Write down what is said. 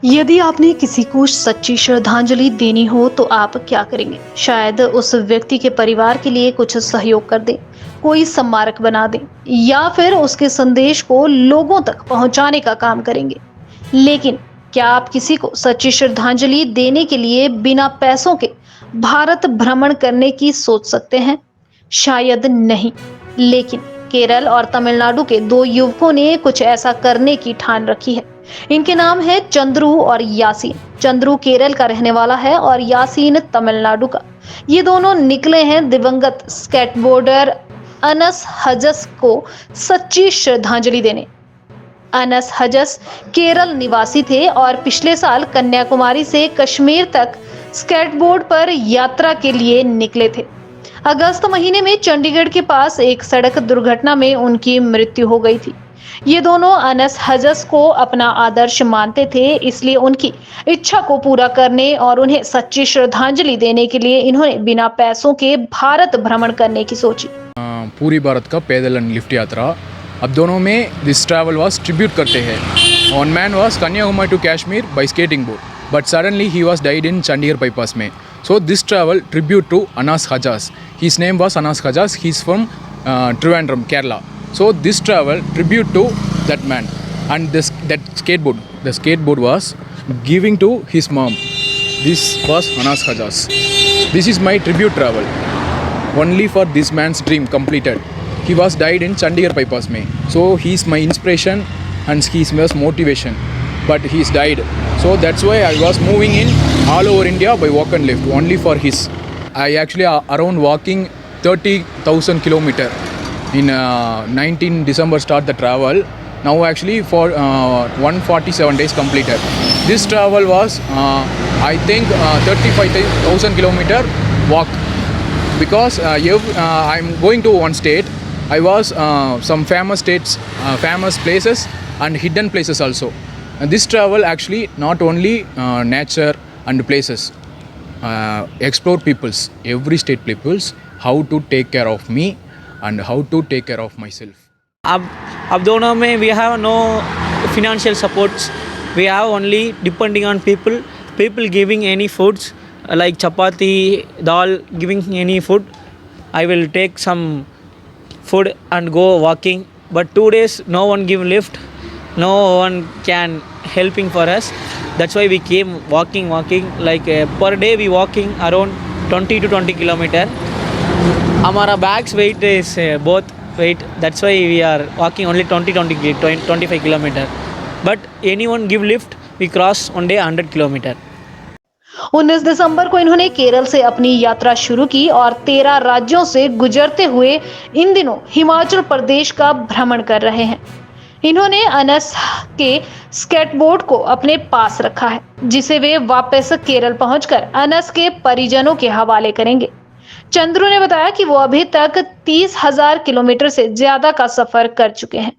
यदि आपने किसी को सच्ची श्रद्धांजलि देनी हो तो आप क्या करेंगे? शायद उस व्यक्ति के परिवार के लिए कुछ सहयोग कर दें, कोई स्मारक बना दें या फिर उसके संदेश को लोगों तक पहुंचाने का काम करेंगे। लेकिन क्या आप किसी को सच्ची श्रद्धांजलि देने के लिए बिना पैसों के भारत भ्रमण करने की सोच सकते हैं? शायद नहीं। लेकिन केरल और तमिलनाडु के दो युवकों ने कुछ ऐसा करने की ठान रखी है। इनके नाम है चंद्रू और यासीन। चंद्रू केरल का रहने वाला है और यासीन तमिलनाडु का। ये दोनों निकले हैं दिवंगत स्केटबोर्डर अनस हजस को सच्ची श्रद्धांजलि देने। अनस हजस केरल निवासी थे और पिछले साल कन्याकुमारी से कश्मीर तक स्केटबोर्ड पर यात्रा के लिए निकले थे। अगस्त महीने में चंडीगढ़ के पास एक सड़क दुर्घटना में उनकी मृत्यु हो गई थी। ये दोनों अनस हजस को अपना आदर्श मानते थे, इसलिए उनकी इच्छा को पूरा करने और उन्हें सच्ची श्रद्धांजलि देने के लिए इन्होंने बिना पैसों के भारत भ्रमण करने की सोची। पूरी भारत का पैदल एंड लिफ्ट यात्रा, अब दोनों में दिस ट्रैवल वाज ट्रिब्यूट करते हैं। One man was Kanyakumari to Kashmir by skating board, but suddenly he was died in Chandigarh bypass में. So this travel tribute to Anas Hajjas. His name was Anas Hajjas. He's from Trivandrum, Kerala. So this travel tribute to that man. And that skateboard was giving to his mom. This was Anas Hajjas. This is my tribute travel. Only for this man's dream completed. He was died in Chandigarh bypass mein. So he's my inspiration and he's my motivation. But he's died. So that's why I was moving in all over India by walk and lift only for his. I actually around walking 30,000 kilometer in 19 December start the travel. Now actually for 147 days completed. This travel was I think 35,000 kilometer walk because I'm going to one state. I was some famous states, famous places and hidden places also. And this travel actually not only nature and places, explore peoples, every state peoples, how to take care of me and how to take care of myself. अब दोनों में we have no financial supports. We have only depending on people giving any foods like chapati, dal, giving any food. I will take some food and go walking. But 2 days no one give lift, no one can helping for us. That's why we came walking like per day we walking around 20 to 20 kilometer. हमारा bags weight is both weight. That's why we are walking only 25 kilometer. But anyone give lift, we cross one day 100 kilometer. 19 दिसंबर को इन्होंने केरल से अपनी यात्रा शुरू की और 13 राज्यों से गुजरते हुए इन दिनों हिमाचल प्रदेश का भ्रमण कर रहे हैं। इन्होंने अनस के स्केटबोर्ड को अपने पास रखा है, जिसे वे वापस केरल पहुंचकर अनस के परिजनों के हवाले करेंगे। चंद्रू ने बताया कि वो अभी तक 30,000 किलोमीटर से ज्यादा का सफर कर चुके हैं।